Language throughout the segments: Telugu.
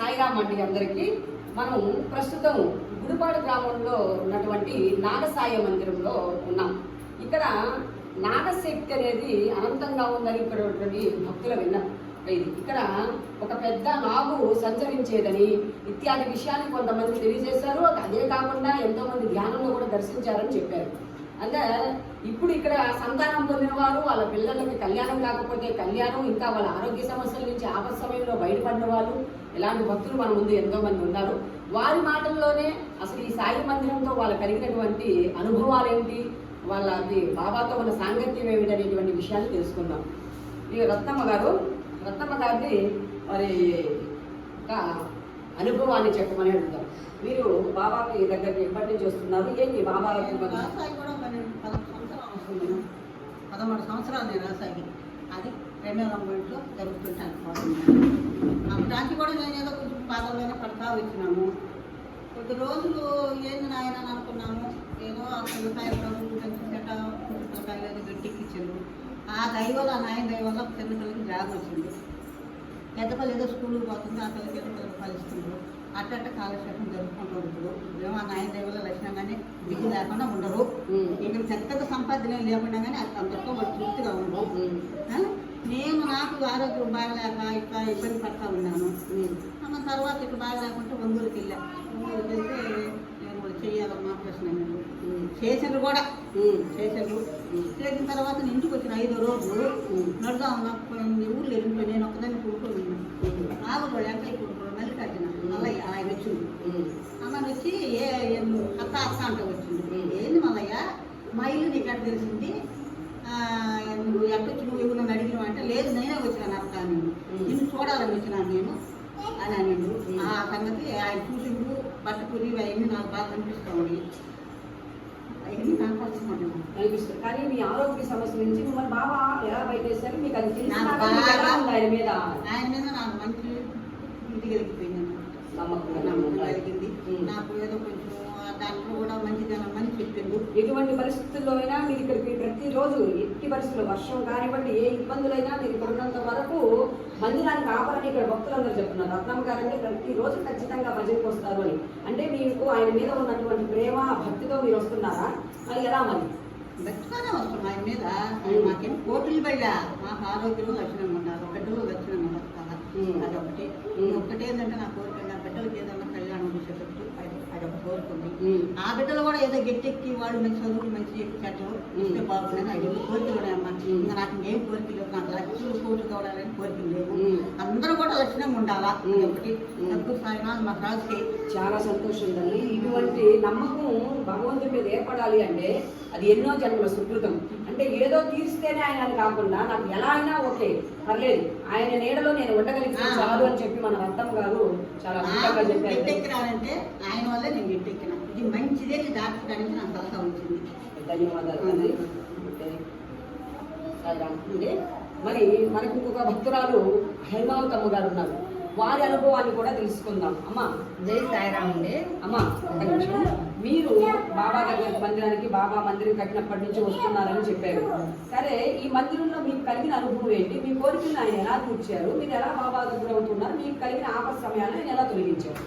సాయిరామ్ అండి అందరికీ. మనం ప్రస్తుతం గుడిపాడు గ్రామంలో ఉన్నటువంటి నాగసాయి మందిరంలో ఉన్నాం. ఇక్కడ నాగశక్తి అనేది అనంతంగా ఉందని ఇక్కడ భక్తుల విన్నాం. ఇక్కడ ఒక పెద్ద నాగు సంచరించేదని ఇత్యాది విషయాన్ని కొంతమంది తెలియజేశారు. అదే కాకుండా ఎంతో మంది ధ్యానంలో కూడా దర్శించారని చెప్పారు. అంటే ఇప్పుడు ఇక్కడ సంతానం పొందిన వారు, వాళ్ళ పిల్లలకి కళ్యాణం కాకపోతే కళ్యాణం, ఇంకా వాళ్ళ ఆరోగ్య సమస్యల నుంచి ఆపద సమయంలో బయటపడిన వాళ్ళు, ఇలాంటి భక్తులు మన ముందు ఎంతో మంది ఉన్నారు. వారి మాటల్లోనే అసలు ఈ సాయి మందిరంతో వాళ్ళు కలిగినటువంటి అనుభవాలు ఏంటి, వాళ్ళది బాబాతో ఉన్న సాంగత్యం ఏమిటి అనేటువంటి విషయాలు తెలుసుకుందాం. ఈ రత్నమ్మ గారిని మరి ఒక అనుభవాన్ని చెప్పమని అడుగుతాం. మీరు బాబాకి దగ్గరికి ఎప్పటి నుంచి వస్తున్నారు? ఏంటి బాబా రాసాయి కూడా 13 సంవత్సరాలు నేను రాసాయి. అది 2002లో జరుగుతుంటాను. దానికి కూడా నేను ఏదో కొంచెం పాదల్లోనే పడతా వచ్చినాము. కొద్ది రోజులు ఏంది నాయన అనుకున్నాము. ఏదో పిల్లకాయలు పిల్లకాయలు ఏదో గట్టిక్కిచ్చారు. ఆ దైవాలు, ఆ నాయన దైవాల చిన్నపిల్లలకి జాబ్ వచ్చింది. పెద్ద పిల్లలు ఏదో స్కూల్కి పోతుంది, ఆ పిల్లలకి ఏదో పిల్లలు ఫలిస్తుంది. అట్ట కాలక్షేపం జరుపుకుంటారు. ఇప్పుడు ఏమో ఆ నాయన దైవాల లక్షణంగానే బిజీ లేకుండా ఉండరు. ఇక్కడ పెద్ద సంపాదన లేకుండా కానీ అంతతో వాళ్ళు తృప్తిగా ఉండరు. నేను నాకు ఆరోగ్యం బాగలేక ఇట్లా ఇబ్బంది పడతా ఉన్నాను. తర్వాత ఇట్లా బాగా లేకుంటే ఒంగూరుకి వెళ్ళాను. ఒంగూరుకి వెళ్తే నేను కూడా చెయ్యాలమ్మా ప్రశ్న చేసారు కూడా చేసిన తర్వాత నేను ఇంటికి వచ్చిన 5వ రోజు నడుదా ఉన్నా ఊర్లో ఇంట్లో నేను ఒక్కదాన్ని కూడుకొని ఆవులు ఎంకై కూడుకోవడం మల్లికార్జున మల్లయ్య ఆయన వచ్చింది. అమ్మని వచ్చి అత్త అంటే వచ్చింది. ఏంది మల్లయ్య మా ఇల్లు నీకు ఎట్ట తెలిసింది, నువ్వు ఎట్టొచ్చి నువ్వు ఎవరు అడిగినావు అంటే, లేదు నేనే వచ్చినాను అత్త, నిన్ను చూడాలని వచ్చినాను నేను అని అనిండు. ఆ సంగతి ఆయన చూసిండు. పట్టుకుని అవన్నీ నాకు బాగా కనిపిస్తామని అవన్నీ నాకు కనిపిస్తుంది. కానీ మీ ఆరోగ్య సమస్య నుంచి మిమ్మల్ని బాబా ఎలా బయటేశారు మీకు అది తెలిసి ఆయన మీద నాకు మంచి ఇది కలిగిపోయింది. నమ్మకం కలిగింది. నాకు ఏదో కొంచెం దాంట్లో కూడా మంచి జనమని చెప్పిండు. ఎటువంటి పరిస్థితుల్లో అయినా మీరు ఇక్కడికి ప్రతిరోజు ఎట్టి పరిస్థితుల్లో వర్షం కానివ్వండి, ఏ ఇబ్బందులైనా మీరు ఇక్కడ ఉన్నంత వరకు మందిరానికి ఆపరని ఇక్కడ భక్తులందరూ చెప్తున్నారు. రత్నమ్మ గారు అంటే ప్రతిరోజు ఖచ్చితంగా భజనకు వస్తారు అని. అంటే మీకు ఆయన మీద ఉన్నటువంటి ప్రేమ భక్తితో మీరు వస్తున్నారా? అది ఎలా మరి? ఖచ్చితంగా వస్తున్నాం ఆయన మీద. మాకేం కోట్లు బయట మాకు ఆరోగ్యంలో లక్షణంగా ఉన్నారు, బిడ్డలు లక్షణంగా బతకాల. అదొకటి. ఒక్కటి ఏంటంటే నా కోరిక, నా బిడ్డలకి ఏదన్నా కళ్యాణం చేసేటట్టు అదొక కోరుకుంది. ఆ బిడ్డలు కూడా ఏదో గట్టెక్కి వాళ్ళు మంచి చదువులు మంచి చెట్లు ఇస్తే బాగుందని అది కోరికలు అమ్మా. ఇంకా నాకు ఏం కోరికలు లేవు, నాకు లక్షలు కోట్లు కావాలని కోరికలు లేవు. అందరూ కూడా లక్షణంగా ఉండాలా. ఒకటి డబ్బు సాయనాలు మాకు రాజుకి చాలా సంతోషం తల్లి. ఇటువంటి నమ్మకం భగవంతుడి మీద ఏర్పడాలి అంటే అది ఎన్నో జన్మల సుకృతం. అంటే ఏదో తీరిస్తేనే ఆయన అని కాకుండా నాకు ఎలా అయినా ఓకే పర్లేదు, ఆయన నీడలో నేను ఉండగలిగితే చాలు అని చెప్పి మన రత్నమ్మ గారు చాలా అద్భుతంగా చెప్పారు. గట్టెక్కినానంటే ఆయన వల్ల నేను గట్టెక్కినా. ఇది మంచిదే దాచడానికి నాకు సలహా వచ్చింది. ధన్యవాదాలు. మరి మనకు ఇంకొక భక్తురాలు హైమావతమ్మ గారు ఉన్నారు. వారి అనుభవాన్ని కూడా తెలుసుకుందాం. అమ్మా జై సాయిరామ్ అండి. అమ్మా మీరు బాబా దగ్గర మందిరానికి, బాబా మందిరం కట్టినప్పటి నుంచి వస్తున్నారని చెప్పారు. సరే, ఈ మందిరంలో మీకు కలిగిన అనుభవం ఏంటి? మీ కోరికలను ఆయన ఎలా తీర్చారు? మీరు ఎలా బాబా దగ్గర అవుతున్నారు? మీకు కలిగిన ఆపద సమయాన్ని ఆయన ఎలా తొలగించారు?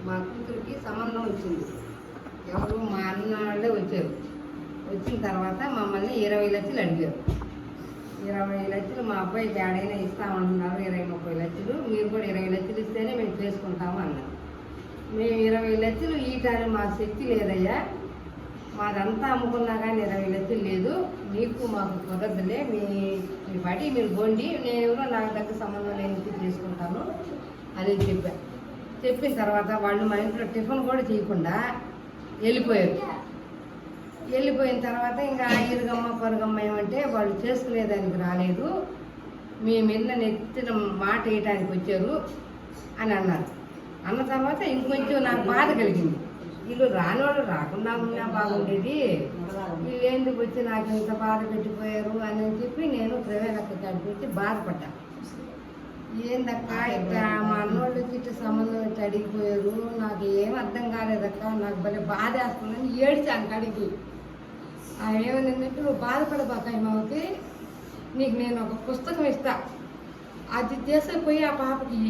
మా కూతురికి సంబంధం వచ్చింది. ఎవరు మా అన్న వాళ్ళే వచ్చారు. వచ్చిన తర్వాత మమ్మల్ని 20 లక్షలు అడిగారు. 20 లక్షలు మా అబ్బాయికి ఏడైనా ఇస్తామంటున్నారు. 20-30 లక్షలు మీరు కూడా 20 లక్షలు ఇస్తేనే మేము చేసుకుంటాము అన్నారు. మేము 20 లక్షలు ఈటానికి మా శక్తి లేదయ్యా, మాదంతా అమ్ముకున్నా కానీ 20 లక్షలు లేదు, మీకు మాకు కుదరదులే, మీ బట్టి మీరు పోండి, నేను ఎవరో నాకు దగ్గర సంబంధం లేని చేసుకుంటాను అని చెప్పాను. చెప్పిన తర్వాత వాళ్ళు మా ఇంట్లో టిఫిన్ కూడా చేయకుండా వెళ్ళిపోయారు. వెళ్ళిపోయిన తర్వాత ఇంకా ఇరుగమ్మ పొరగమ్మ ఏమంటే వాళ్ళు చేసుకునేదానికి రాలేదు, మేము నెత్తిన మాట వేయటానికి వచ్చారు అని అన్నారు. అన్న తర్వాత ఇంకొంచెం నాకు బాధ కలిగింది. వీళ్ళు రానివాళ్ళు రాకుండా ఉన్నా బాగుండేది, వీళ్ళు ఎందుకు వచ్చి నాకు ఇంత బాధ పెట్టిపోయారు అని చెప్పి నేను ప్రవేశక్క కాడికి వచ్చి బాధపడ్డా. ఏందక్క ఇట్లా మా అన్నోళ్ళు వచ్చి ఇట్లా సంబంధం ఇట్లా అడిగిపోయారు, నాకు ఏం అర్థం కాలేదక్క, నాకు భలే బాధ వేస్తుందని ఏడ్చాను కడిగి. ఏమనిందంటే, నువ్వు బాధపడబాక ఏమవుతుంది, నీకు నేను ఒక పుస్తకం ఇస్తా, అది చేసే పోయి ఆ పాపకి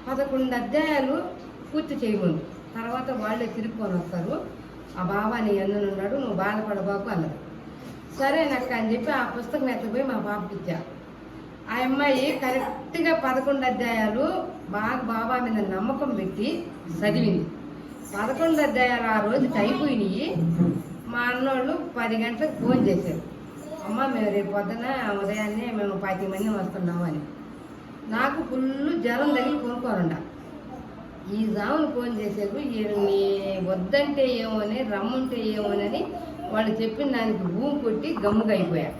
11 అధ్యాయాలు పూర్తి చేయమను. తర్వాత వాళ్ళే తిరుక్కొని వస్తారు. ఆ బాబా నీ ఎన్నున్నాడు, నువ్వు బాధపడబాకు అన్నది. సరేనక్క అని చెప్పి ఆ పుస్తకం ఎత్తపోయి మా పాపకి ఇచ్చా. ఆ అమ్మాయి కరెక్ట్గా 11 అధ్యాయాలు బాగా బాబా మీద నమ్మకం పెట్టి చదివింది. 11 అధ్యాయాలు ఆ రోజుకి అయిపోయినాయి. మా అన్నోళ్ళు 10 గంటలకు ఫోన్ చేశారు, అమ్మ మేము రేపు పొద్దున ఉదయాన్నే మేము 10 మంది వస్తున్నాము అని. నాకు ఫుల్ జ్వరం తగిలి కొనుక్కోరండ. ఈ జామును ఫోన్ చేశారు, వీళ్ళని వద్దంటే ఏమోని రమ్మంటే ఏమోనని వాళ్ళు చెప్పిన దానికి భూమి కొట్టి గమ్ముగా అయిపోయారు.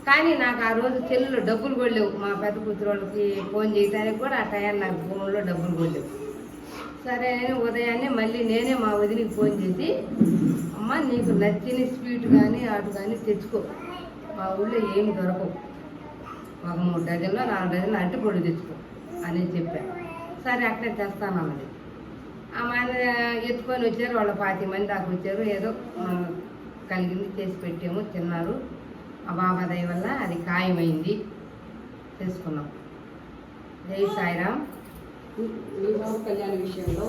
కానీ నాకు ఆ రోజు చెల్లులో డబ్బులు కూడా లేవు. మా పెద్ద కూతురు వాళ్ళకి ఫోన్ చేయడానికి కూడా ఆ టైం నాకు ఫోన్లో డబ్బులు కూడా లేవు. సరే ఉదయాన్నే మళ్ళీ నేనే మా వదిలికి ఫోన్ చేసి, అమ్మ నీకు నచ్చిన స్వీట్ కానీ అటు కానీ తెచ్చుకో, మా ఊళ్ళో ఏమి దొరకవు, ఒక 3 డజన్లో 4 డజన్లు అరటిపళ్ళు తెచ్చుకో అని చెప్పాను. సరే అక్కడే తెస్తానన్నది. ఆమె ఎత్తుకొని వచ్చారు, వాళ్ళు 20 మంది దాకా వచ్చారు. ఏదో కలిగింది చేసి పెట్టాము, తిన్నారు. ఆ బాబా దయ వల్ల అది ఖాయమైంది, చేసుకున్నాం. జై సాయిరామ్. మీ బాబు కళ్యాణ విషయంలో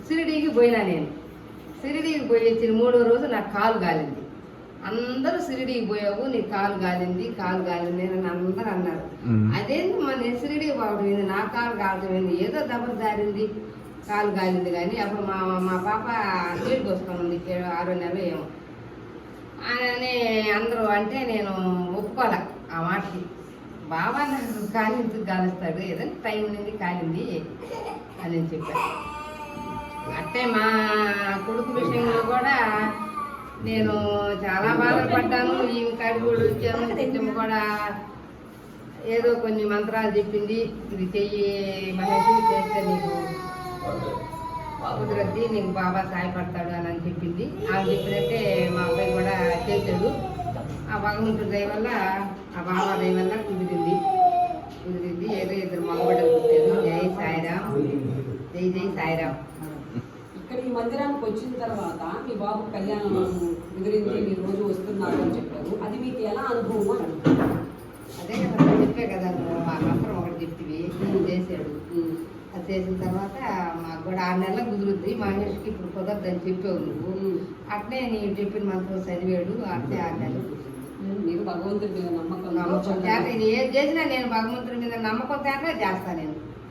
షిరిడీకి పోయినా నేను. షిరిడీకి పోయి వచ్చిన 3వ రోజు నాకు కాలు గాలింది. అందరూ షిరిడీకి పోయావు, నీకు కాలు గాలింది అని అందరూ అన్నారు. అదేంటి మన షిరిడీకి పోవడం ఏంది, నా కాలు కాలడం ఏంది, ఏదో దెబ్బలు జారింది, కాలు గాలింది. కానీ అప్పుడు మా పాప నీళ్ళు పోసుకొని 6వ నెల ఏమో అని అందరూ అంటే నేను ఒప్పుకోలే ఆ మాటకి. బాబా నాకు కాలిందుకు కాలుస్తాడు, ఏదైనా టైం ఉంది కాలింది అని చెప్పాను. అంటే మా కొడుకు విషయంలో కూడా నేను చాలా బాధపడ్డాను. ఈమె కాడి కూడా వచ్చాను, నిత్యం కూడా ఏదో కొన్ని మంత్రాలు చెప్పింది, ఇది చెయ్యి మహేష్ చేస్తే నీకు కుదరద్ది, నీకు బాబా సాయపడతాడు అని చెప్పింది. ఆమె చెప్పినట్టే మా అబ్బాయి కూడా చేశాడు. ఆ భగవంతుడి దయ వల్ల, ఆ బాబా దయ వల్ల కుదిరింది. ఏదో 2 మగబిడ్డలు పుట్టారు. జై సాయిరామ్, జై జై సాయిరామ్. ఇక్కడ ఈ మందిరానికి వచ్చిన తర్వాత మీ బాబు కళ్యాణం కుదిరింది, మీరు రోజు వస్తున్నారు అని చెప్పారు. అది మీకు ఎలా అనుభవం అని అడుగుతారు? అదే కదా చెప్పే కదా, మా మంత్రం ఒకటి చెప్తివి చేశాడు. అది చేసిన తర్వాత మాకు కూడా 6 నెలలు కుదురుద్ది, మహేష్కి ఇప్పుడు కుదరదని చెప్పావు నువ్వు. అట్నే నేను చెప్పిన మంత్రం చదివాడు, అట్నే 6 నెలలు. మీరు భగవంతుడి మీద నమ్మకం ఏది చేసినా నేను భగవంతుడి మీద నమ్మకం తేట చేస్తాను.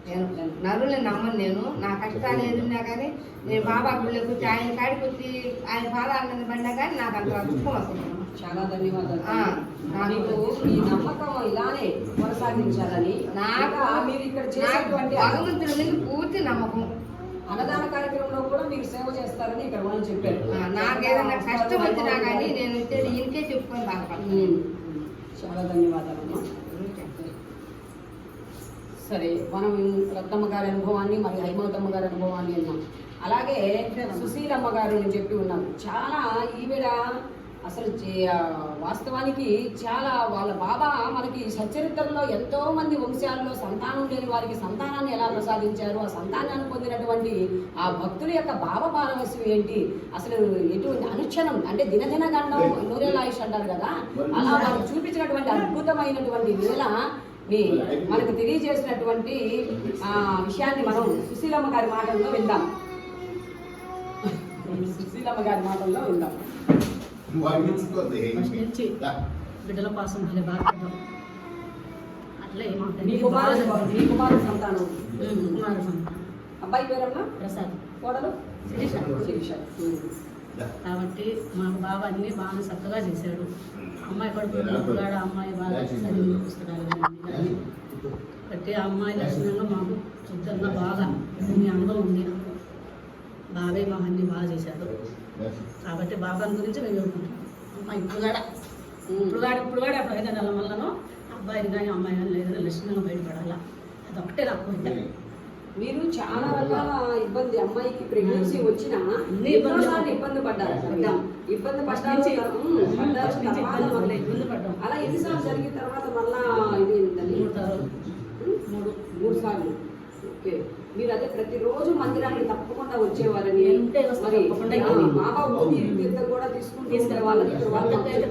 నేను నరుల్ని నమ్మను. నేను నా కష్టాలు ఏదున్నా కానీ నేను బాబా గుళ్ళకి వచ్చి ఆయన కాడికి వచ్చి ఆయన పాదాల మీద పడినా కానీ నాకు అంత అదృష్టం వస్తుంది. చాలా ధన్యవాదాలు. మీకు ఈ నమ్మకం ఇలానే కొనసాగించాలని నాకు మీరు ఇక్కడ చేసేటువంటి భగవంతుడి మీద పూర్తి నమ్మకం. అన్నదాన కార్యక్రమంలో కూడా మీరు సేవ చేస్తారని ఇక్కడ వాళ్ళు చెప్పారు. నాకేదైనా కష్టం వచ్చినా కానీ నేను వచ్చేది ఇంకే చెప్పుకొని బాధపడతాను. చాలా ధన్యవాదాలమ్మా. సరే, మనం రత్నమ్మ గారి అనుభవాన్ని మరి హైమవతమ్మ గారి అనుభవాన్ని విన్నాం. అలాగే సుశీలమ్మ గారు అని చెప్పి ఉన్నాం. చాలా ఈవిడ అసలు వాస్తవానికి చాలా వాళ్ళ బాబా మనకి సచరిత్రలో ఎంతో మంది వంశాల్లో సంతానం లేని వారికి సంతానాన్ని ఎలా ప్రసాదించారు, ఆ సంతానాన్ని పొందినటువంటి ఆ భక్తుల యొక్క భావ పారవస్యం ఏంటి, అసలు ఎటువంటి అనుక్షణం అంటే దినదిన గండం నూరేళ్ళ ఆయుష్ అంటారు కదా, అలా వారు చూపించినటువంటి అద్భుతమైనటువంటి లీల మనకు తెలియజేసినటువంటి విషయాన్ని మనం సుశీలమ్మ గారి మాటల్లో విందాం. సుశీలమ్మ గారి మాటల్లో విందాం. బిడ్డల కోసం భలే బాధపడ్డాం. అట్లే మీ కుమారు సంతానం కుమారు సంతానం. అబ్బాయి పేరమ్మా ప్రసాద్, కోడలు శిరీష. కాబట్టి మాకు బాబా అన్ని బాగా చక్కగా చేశాడు. అమ్మాయి కొడుకు అమ్మాయి బాగా చదివింది పుస్తకాలు కానీ బట్టి ఆ అమ్మాయి లక్షణంగా మాకు శుద్ధంగా బాగా మీ అనుభవం ఉంది. బాబాయ్ మా అన్ని బాగా చేశాడు. కాబట్టి బాబాని గురించి మేము చెప్పుకుంటాం. అమ్మాయి ఇప్పుడు కూడా అప్పుడు 5 నెలల వల్లనో అబ్బాయిని కానీ అమ్మాయి కానీ లేదని లక్షణంగా బయటపడాలా, అదొకటే నాకు కోరిక. మీరు చాలా రకాల ఇబ్బంది, అమ్మాయికి ప్రెగ్నెన్సీ వచ్చినా ఇబ్బంది పడ్డారు. ఇబ్బంది పడ్డాం. అలా ఎన్నిసార్లు జరిగిన తర్వాత మళ్ళా ఇది 3 సార్లు. ఓకే, మీరు అదే ప్రతిరోజు మందిరానికి తప్పకుండా వచ్చేవారని మా బాబు తీర్థం కూడా తీసుకుంటే వాళ్ళకి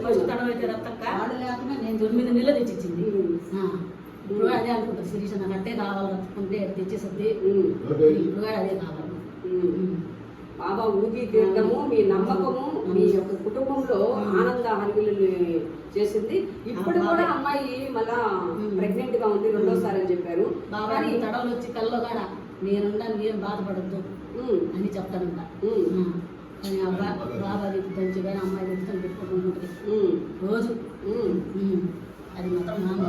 ఫస్ట్ తడవైతే రత్తక్క నేను 9 నెలలు తెచ్చిచ్చింది. ఇప్పుడు అదే అనుకుంటుంది శిరీష నాకు అంటే కావాలి కట్టుకుంటే తెచ్చేసద్ది ఉమ్. ఇప్పుడు అదే కావాలి ఉమ్. బాబా ఊగి తీర్థము మీ నమ్మకము మీ యొక్క కుటుంబంలో ఆనంద హరివిల్లు చేసింది. ఇప్పుడు కూడా అమ్మాయి మళ్ళా ప్రెగ్నెంట్ గా ఉంది, రెండోసారి అని చెప్పారు. బాబా కానీ తడవలు వచ్చి కల్లో కాడ నేనుండను ఏం బాధపడద్దు అని చెప్తానంట. కానీ బాబా దంచి కానీ అమ్మాయి దంచుకొని పెట్టుకుంటుంది రోజు. అది మాత్రం నాన్న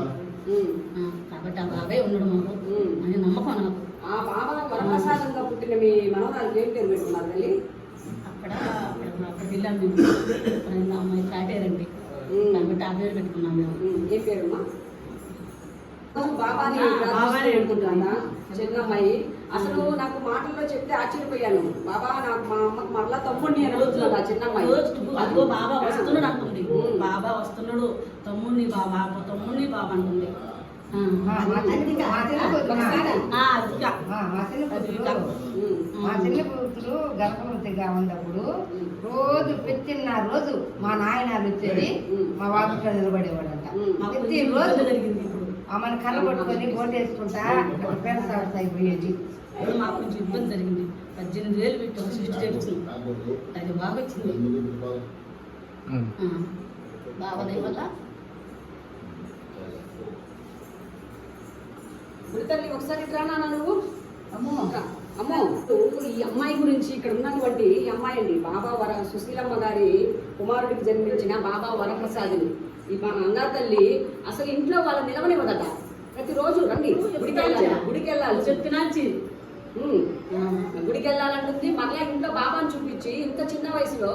కాబట్టి ఆ బాబాయ్ ఉన్నాడు మాకు అని నమ్మకం నాకు. ఆ బాబా వరప్రసాదంగా పుట్టిన మీ మనవరాలు ఏం పేరు పెట్టుకున్నారు తల్లి? అక్కడికి వెళ్ళాను మేము. అమ్మాయి కాటేరండి కాబట్టి ఆ పేరు పెట్టుకున్నాం మేము. ఏం పేరుమ్మా? బాబాని పెట్టుకుంటున్నా చిన్నమ్మాయి. అసలు నాకు మాటల్లో చెప్తే ఆశ్చర్యపోయాను. బాబా నాకు మా అమ్మకు మరలా తమ్ముడిని అని అడుగుతున్నాడు ఆ చిన్నమ్మాయి. అదిగో బాబా వస్తున్నాడు అంటుంది. బాబా వస్తున్నాడు, తమ్ముడిని బాబా అంటుంది. మా చిన్న కూతురు గర్భవతిగా ఉన్నప్పుడు రోజు ప్రతిన్న రోజు మా నాయనాలు వచ్చేది మా వాకిట్లో నిలబడేవాడంట. ప్రతి రోజు జరిగింది. ఇప్పుడు ఆమెను కర్ర పట్టుకొని బోట్ వేసుకుంటా పేద సంస్థ అయిపోయేది. మాకు కొంచెం ఇబ్బంది జరిగింది. 18,000 పెట్టి ఒక సృష్టి చేయించింది. అది బాగా వచ్చింది. బాగా వల్ల తల్లి ఒకసారి రానా నువ్వు? అమ్మో ఈ అమ్మాయి గురించి ఇక్కడ ఉన్నటువంటి ఈ అమ్మాయి అండి బాబా సుశీలమ్మ గారి కుమారుడికి జన్మించిన బాబా వరప్రసాదిని. ఈ అంగా తల్లి అసలు ఇంట్లో వాళ్ళ నిలవనివ్వదట. ప్రతిరోజు రండి గుడికి వెళ్ళాలి చెప్తున్నాచి గుడికి వెళ్ళాలంటుంది. మళ్ళీ ఇంట్లో బాబాను చూపించి ఇంత చిన్న వయసులో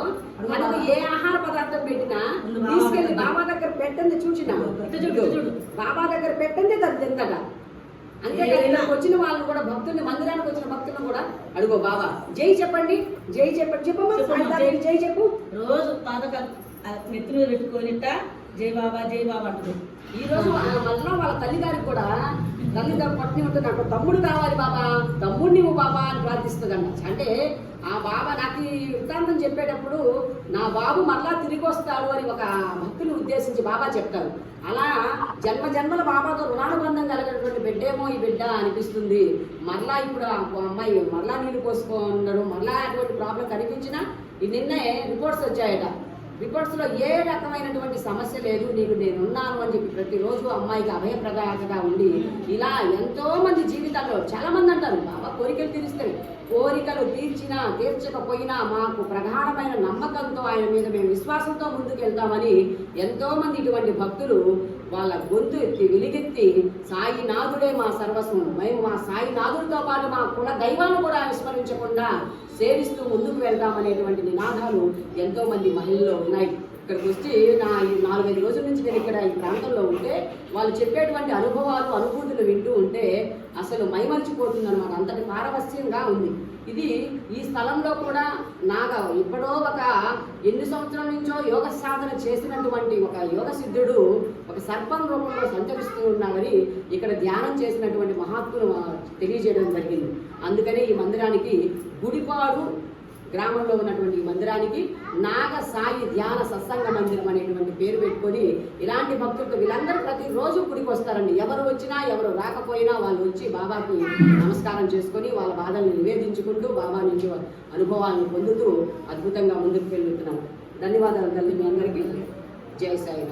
మనకు ఏ ఆహార పదార్థం పెట్టినా తీసుకెళ్లి బాబా దగ్గర పెట్టండి చూసిన బాబా దగ్గర పెట్టండి తను తిందట. అంతేకాదు ఇక్కడికి వచ్చిన వాళ్ళని కూడా భక్తుల్ని, మందిరానికి వచ్చిన భక్తులను కూడా అడుగో బాబా జై చెప్పండి, జై చెప్పండి, చెప్పమ్మా జై చెప్పు. రోజు పాదకాలు నెత్తి మీద పెట్టుకొని జై బాబా అంటుంది. ఈ రోజు మళ్ళా వాళ్ళ తల్లిగారికి కూడా తల్లిగారు పట్టిన ఉంటుంది. నాకు తమ్ముడు కావాలి బాబా, తమ్ముడు నువ్వు బాబా అని ప్రార్థిస్తుందంట. అంటే ఆ బాబా నాకు ఈ వృత్తాంతం చెప్పేటప్పుడు నా బాబు మళ్ళా తిరిగి వస్తాడు అని ఒక భక్తుని ఉద్దేశించి బాబా చెప్తారు. అలా జన్మల బాబాతో రుణానుబంధం కలిగినటువంటి బిడ్డేమో ఈ బిడ్డ అనిపిస్తుంది. మరలా ఇప్పుడు ఆ అమ్మాయి మరలా నీళ్ళు పోసుకున్నాడు. మరలా అటువంటి ప్రాబ్లం కనిపించినా నిన్నే రిపోర్ట్స్ వచ్చాయట. రిపోర్ట్స్లో ఏ రకమైనటువంటి సమస్య లేదు, నీకు నేనున్నాను అని చెప్పి ప్రతిరోజు అమ్మాయికి అభయప్రదాతగా ఉండి ఇలా ఎంతో మంది జీవితాల్లో చాలా మంది అంటారు బాబా కోరికలు తీరుస్తారు. కోరికలు తీర్చినా తీర్చకపోయినా మాకు ప్రగాఢమైన నమ్మకంతో ఆయన మీద మేము విశ్వాసంతో ముందుకు వెళ్తామని ఎంతో మంది ఇటువంటి భక్తులు వాళ్ళ గొంతు ఎత్తి వెలిగెత్తి సాయినాథుడే మా సర్వస్వం, మేము మా సాయినాథుడితో పాటు మా కుల దైవాలను కూడా విస్మరించకుండా సేవిస్తూ ముందుకు వెళ్తామనేటువంటి నినాదాలు ఎంతో మంది మహిళల్లో ఉన్నాయి. ఇక్కడికి వచ్చి నా 4-5 రోజుల నుంచి నేను ఇక్కడ ఈ ప్రాంతంలో ఉంటే వాళ్ళు చెప్పేటువంటి అనుభవాలు, అనుభూతులు వింటూ ఉంటే అసలు మైమర్చిపోతుందన్నమాట. అంతటి పారవస్యంగా ఉంది. ఇది ఈ స్థలంలో కూడా ఎప్పుడో ఒక ఎన్ని సంవత్సరాల నుంచో యోగ సాధన చేసినటువంటి ఒక యోగ సిద్ధుడు ఒక సర్పం రూపంలో సంచరిస్తూ ఉన్నాడని ఇక్కడ ధ్యానం చేసినటువంటి మహాత్ములు తెలియజేయడం జరిగింది. అందుకని ఈ మందిరానికి గుడిపాడు గ్రామంలో ఉన్నటువంటి ఈ మందిరానికి నాగ సాయి ధ్యాన సత్సంగ మందిరం అనేటువంటి పేరు పెట్టుకొని ఇలాంటి భక్తులతో వీళ్ళందరూ ప్రతిరోజు గుడికి వస్తారండి. ఎవరు వచ్చినా ఎవరు రాకపోయినా వాళ్ళు వచ్చి బాబాకి నమస్కారం చేసుకొని వాళ్ళ బాధలను నివేదించుకుంటూ బాబా నుంచి అనుభవాలను పొందుతూ అద్భుతంగా ముందుకు వెళ్తున్నారు. ధన్యవాదాలు తల్లి మీ అందరికీ. జై సాయి.